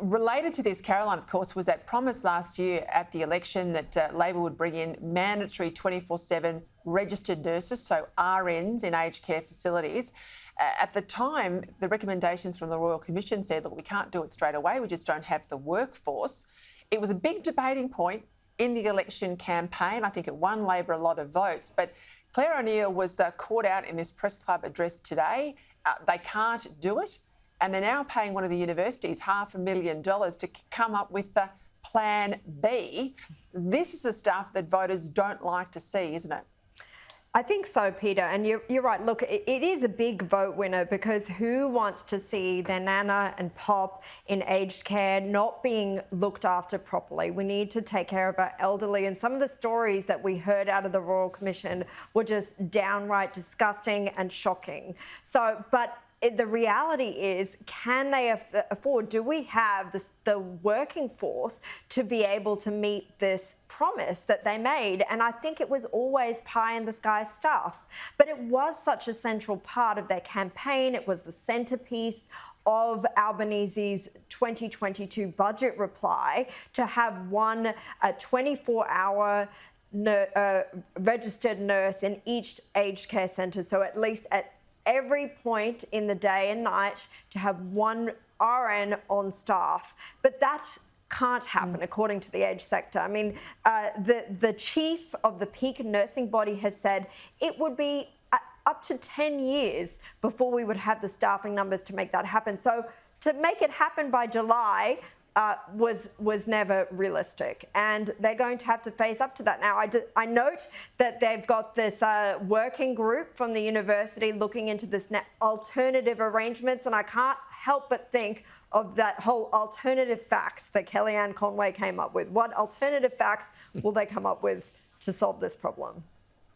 related to this, Caroline, of course, was that promise last year at the election that Labor would bring in mandatory 24/7 registered nurses, so RNs in aged care facilities. At the time, the recommendations from the Royal Commission said, look, we can't do it straight away, we just don't have the workforce. It was a big debating point in the election campaign. I think it won Labor a lot of votes, but Clare O'Neil was caught out in this press club address today. They can't do it, and they're now paying one of the universities $500,000 to come up with the Plan B. This is the stuff that voters don't like to see, isn't it? I think so, Peter, and you're right. Look, it is a big vote winner because who wants to see their nana and pop in aged care not being looked after properly? We need to take care of our elderly, and some of the stories that we heard out of the Royal Commission were just downright disgusting and shocking. So, but the reality is, can they afford, do we have the working force to be able to meet this promise that they made? And I think it was always pie in the sky stuff, but it was such a central part of their campaign. It was the centerpiece of Albanese's 2022 budget reply to have one 24-hour registered nurse in each aged care centre. So at least at every point in the day and night to have one RN on staff. But that can't happen according to the aged sector. I mean, the chief of the peak nursing body has said it would be up to 10 years before we would have the staffing numbers to make that happen. So to make it happen by July was never realistic, and they're going to have to face up to that. Now, I note that they've got this working group from the university looking into this alternative arrangements, and I can't help but think of that whole alternative facts that Kellyanne Conway came up with. What alternative facts will they come up with to solve this problem?